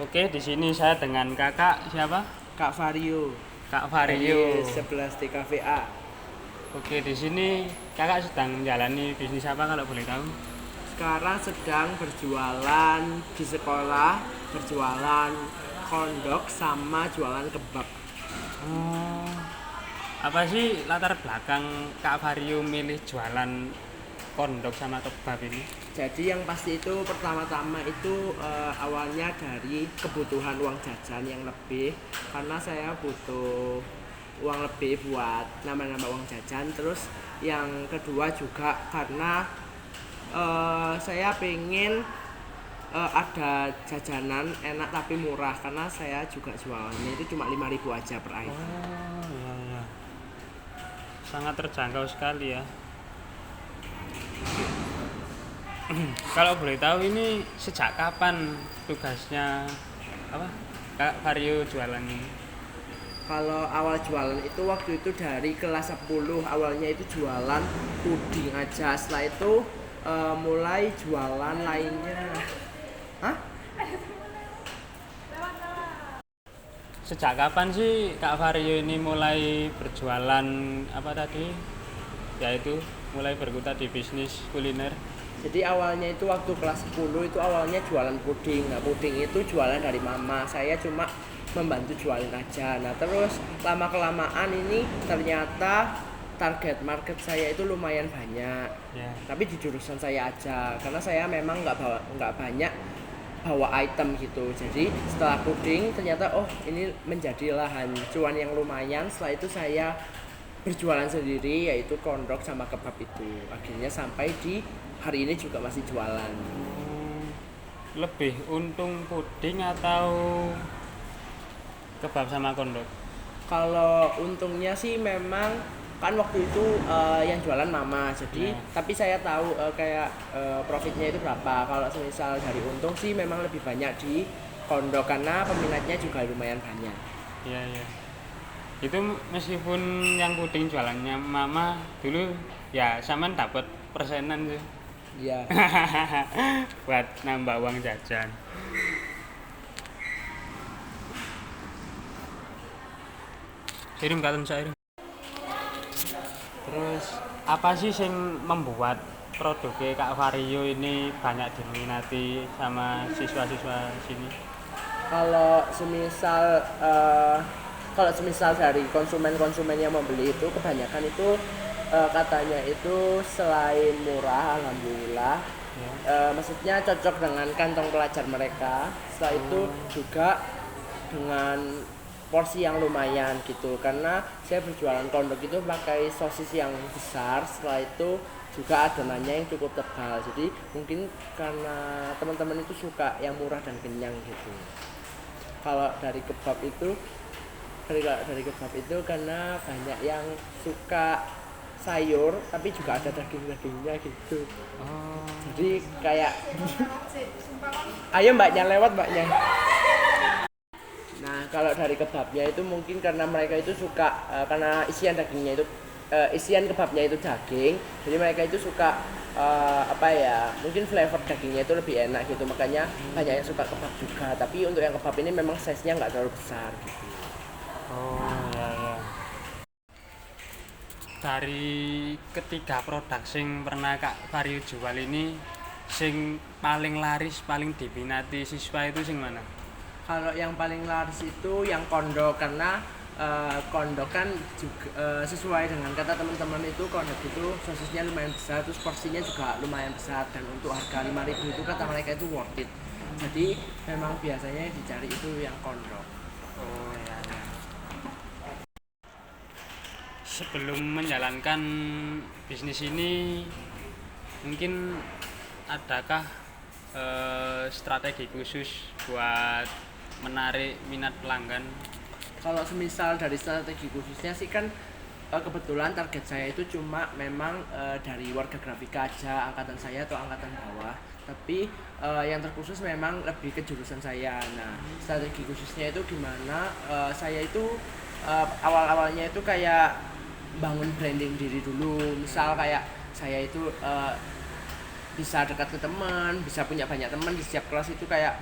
Oke, di sini saya dengan kakak siapa? Kak Vario Kak dari Vario. 11 TKVA. Oke, di sini kakak sedang menjalani bisnis apa kalau boleh tahu? Sekarang sedang berjualan di sekolah, berjualan kondok sama jualan kebab. Oh, apa sih latar belakang Kak Vario milih jualan kondok sama kebab ini? Jadi yang pasti itu pertama-tama itu awalnya dari kebutuhan uang jajan yang lebih, karena saya butuh uang lebih buat nambah-nambah uang jajan. Terus yang kedua juga karena saya pengen ada jajanan enak tapi murah, karena saya juga jualannya itu cuma 5.000 aja per item. Oh, iya iya. Sangat terjangkau sekali ya. Kalau boleh tahu ini sejak kapan tugasnya apa? Kak Vario jualan ini? Kalau awal jualan itu waktu itu dari kelas 10, awalnya itu jualan puding aja. Setelah itu mulai jualan lainnya. Hah? Sejak kapan sih Kak Vario ini mulai berjualan apa tadi? Yaitu mulai berkutat di bisnis kuliner. Jadi awalnya itu waktu kelas 10 itu awalnya jualan puding. Nah, puding itu jualan dari mama. Saya cuma membantu jualin aja. Nah, terus lama kelamaan ini ternyata target market saya itu lumayan banyak. Ya. Tapi di jurusan saya aja, karena saya memang nggak banyak bawa item gitu. Jadi setelah puding ternyata oh ini menjadi lahan cuan yang lumayan. Setelah itu saya berjualan sendiri, yaitu kondok sama kebab itu. Akhirnya sampai di hari ini juga masih jualan. Lebih untung puding atau kebab sama kondok? Kalau untungnya sih memang kan waktu itu yang jualan mama, jadi Ya, tapi saya tahu kayak profitnya itu berapa. Kalau misal dari untung sih memang lebih banyak di kondok, karena peminatnya juga lumayan banyak. ya, ya. Itu meskipun yang puding jualannya mama dulu ya sama dapat persenan sih. Ya. Buat nambah uang jajan. Kirim katen saya. Terus apa sih yang membuat produknya Kak Vario ini banyak diminati sama siswa-siswa sini? Kalau semisal eh, kalau semisal dari konsumen-konsumen yang membeli itu kebanyakan itu katanya itu selain murah, alhamdulillah, Ya. maksudnya cocok dengan kantong pelajar mereka. Setelah itu juga dengan porsi yang lumayan gitu, karena saya berjualan kondok itu pakai sosis yang besar. Setelah itu juga adonannya yang cukup tebal, jadi mungkin karena teman-teman itu suka yang murah dan kenyang gitu. Kalau dari kebab itu karena banyak yang suka sayur tapi juga ada daging-dagingnya gitu. Oh, Jadi kayak ayo mbaknya, lewat mbaknya. Nah, kalau dari kebabnya itu mungkin karena mereka itu suka karena isian kebabnya itu daging, jadi mereka itu suka apa ya, mungkin flavor dagingnya itu lebih enak gitu, makanya banyak yang suka kebab juga. Tapi untuk yang kebab ini memang size-nya nggak terlalu besar gitu. oh ya ya. Dari ketiga produk sing pernah Kak Vario jual ini, sing paling laris, paling diminati siswa itu sing mana? Kalau yang paling laris itu yang kondok, karena kondok kan juga sesuai dengan kata teman-teman itu, kondok itu sosisnya lumayan besar, terus porsinya juga lumayan besar, dan untuk harga 5.000 itu kata mereka itu worth it. Jadi memang biasanya yang dicari itu yang kondok. Oh ya ya. Sebelum menjalankan bisnis ini, mungkin adakah strategi khusus buat menarik minat pelanggan? Kalau semisal dari strategi khususnya sih kan kebetulan target saya itu cuma memang dari warga grafika aja, angkatan saya atau angkatan bawah. Tapi yang terkhusus memang lebih ke jurusan saya. Nah, strategi khususnya itu gimana? Saya itu awal-awalnya itu kayak bangun branding diri dulu. Misal kayak saya itu bisa dekat ke teman, bisa punya banyak teman di setiap kelas itu kayak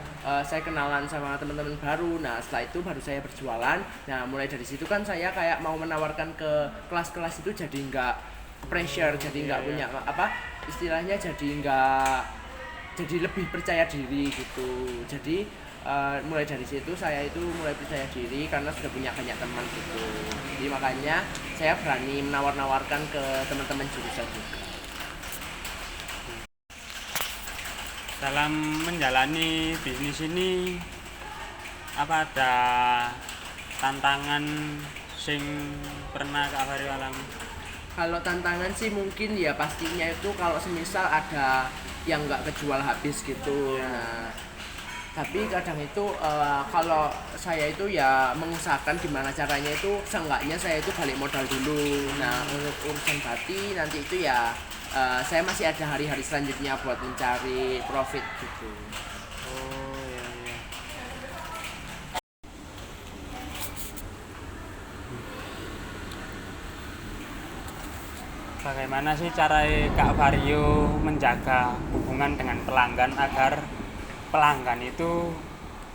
saya kenalan sama teman-teman baru. Nah setelah itu baru saya berjualan. Nah mulai dari situ kan saya kayak mau menawarkan ke kelas-kelas itu jadi nggak pressure, jadi Iya, nggak iya. punya apa istilahnya, jadi nggak, jadi lebih percaya diri gitu. Jadi mulai dari situ saya itu mulai percaya diri karena sudah punya banyak teman gitu. Jadi makanya saya berani menawar-nawarkan ke teman-teman jurusan juga. Dalam menjalani bisnis ini apa ada tantangan sing pernah Kak Vario alami? Kalau tantangan sih mungkin ya pastinya itu kalau semisal ada yang nggak kejual habis gitu. Ya. Nah, tapi kadang itu kalau saya itu ya mengusahakan gimana caranya itu seenggaknya saya itu balik modal dulu. Nah, untuk urusan bati nanti itu ya saya masih ada hari-hari selanjutnya buat mencari profit gitu. Oh iya, iya. Bagaimana sih cara Kak Vario menjaga hubungan dengan pelanggan agar pelanggan itu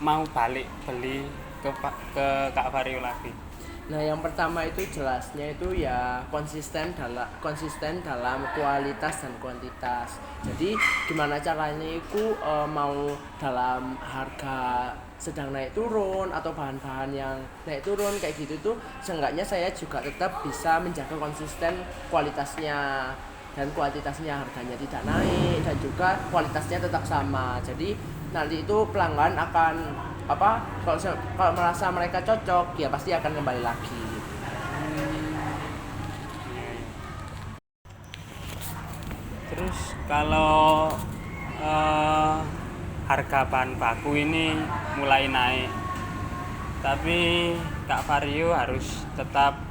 mau balik beli ke Kak Vario lagi? Nah, yang pertama itu jelasnya itu ya konsisten dalam kualitas dan kuantitas. Jadi gimana caranya itu mau dalam harga sedang naik turun atau bahan-bahan yang naik turun kayak gitu tuh seenggaknya saya juga tetap bisa menjaga konsisten kualitasnya dan kuantitasnya, harganya tidak naik dan juga kualitasnya tetap sama. Jadi nanti itu pelanggan akan apa, kalau merasa mereka cocok ya pasti akan kembali lagi. Iya, iya. Terus kalau eh, harga bahan baku ini mulai naik, tapi Kak Vario harus tetap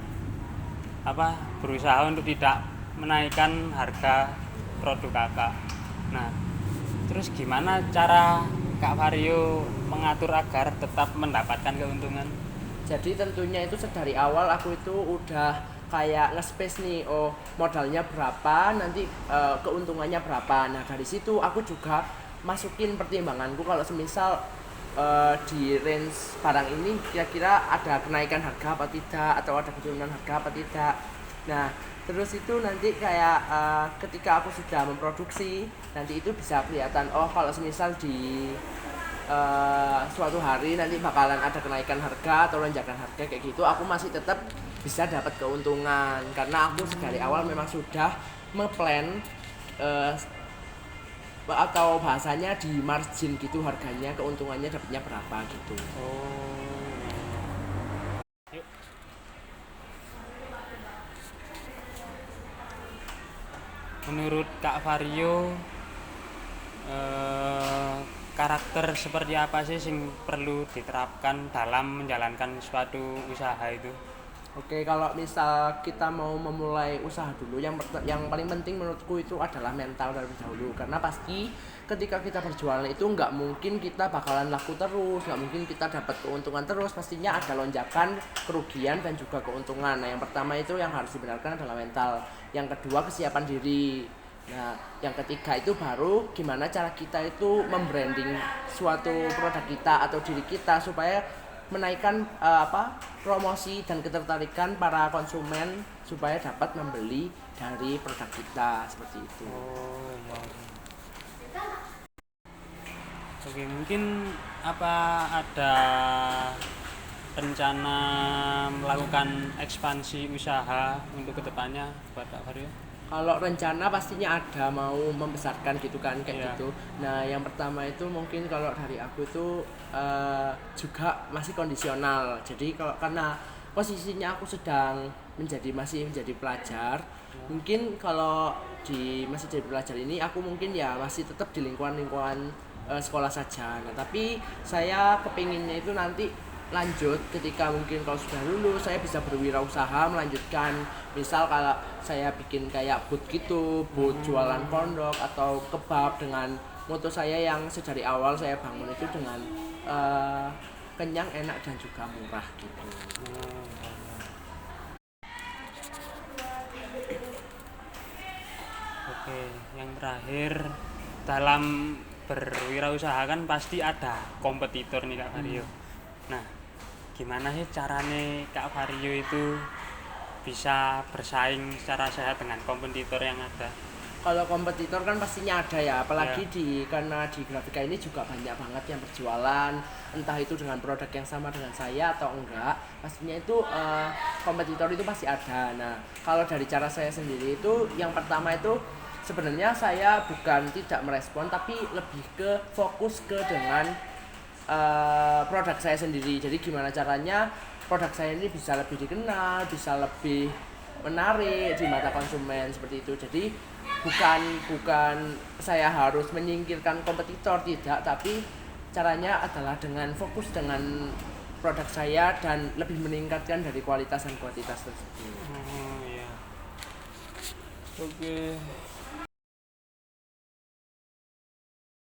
berusaha untuk tidak menaikkan harga produk Kakak. Nah, terus gimana cara Kak Vario mengatur agar tetap mendapatkan keuntungan? Jadi tentunya itu dari awal aku itu udah kayak nge-space nih, oh modalnya berapa, nanti keuntungannya berapa. Nah dari situ aku juga masukin pertimbanganku kalau semisal di range barang ini kira-kira ada kenaikan harga apa tidak atau ada penurunan harga apa tidak. Nah terus itu nanti kayak ketika aku sudah memproduksi nanti itu bisa kelihatan, oh kalau semisal di suatu hari nanti bakalan ada kenaikan harga atau lonjakan harga kayak gitu, aku masih tetap bisa dapat keuntungan karena aku dari awal memang sudah meplan uh, atau bahasanya di margin gitu, harganya keuntungannya dapatnya berapa gitu. Oh, yuk. Menurut Kak Vario, eh, karakter seperti apa sih yang perlu diterapkan dalam menjalankan suatu usaha itu? Oke, kalau misal kita mau memulai usaha dulu, yang paling penting menurutku itu adalah mental terlebih dahulu. Karena pasti ketika kita berjualan itu nggak mungkin kita bakalan laku terus, nggak mungkin kita dapat keuntungan terus. Pastinya ada lonjakan, kerugian dan juga keuntungan. Nah, yang pertama itu yang harus dibenarkan adalah mental. Yang kedua kesiapan diri. Nah, yang ketiga itu baru gimana cara kita itu membranding suatu produk kita atau diri kita supaya menaikkan promosi dan ketertarikan para konsumen supaya dapat membeli dari produk kita seperti itu. Oh iya, iya. Oke, mungkin apa ada rencana melakukan ekspansi usaha untuk kedepannya buat Kak Vario? Kalau rencana pastinya ada, mau membesarkan gitu kan kayak Iya. gitu. Nah, yang pertama itu mungkin kalau dari aku itu juga masih kondisional. Jadi kalau karena posisinya aku sedang masih menjadi pelajar, mungkin kalau masih jadi pelajar ini aku mungkin ya masih tetap di lingkungan-lingkungan sekolah saja. Nah, tapi saya kepinginnya itu nanti lanjut ketika mungkin kalau sudah lulus saya bisa berwirausaha melanjutkan, misal kalau saya bikin kayak booth gitu, booth jualan kondok atau kebab dengan moto saya yang sedari awal saya bangun itu dengan eh, kenyang, enak dan juga murah gitu. Oke, yang terakhir dalam berwirausaha kan pasti ada kompetitor nih Kak Vario. Nah, gimana sih caranya Kak Vario itu bisa bersaing secara sehat dengan kompetitor yang ada? Kalau kompetitor kan pastinya ada ya, apalagi Ya. karena di grafika ini juga banyak banget yang berjualan, entah itu dengan produk yang sama dengan saya atau enggak, pastinya itu kompetitor itu pasti ada. Nah, kalau dari cara saya sendiri itu yang pertama itu sebenarnya saya bukan tidak merespon tapi lebih ke fokus ke dengan produk saya sendiri. Jadi gimana caranya produk saya ini bisa lebih dikenal, bisa lebih menarik di mata konsumen seperti itu. Jadi bukan saya harus menyingkirkan kompetitor, tidak, tapi caranya adalah dengan fokus dengan produk saya dan lebih meningkatkan dari kualitas dan kuantitas tersebut. Oh iya. Oke.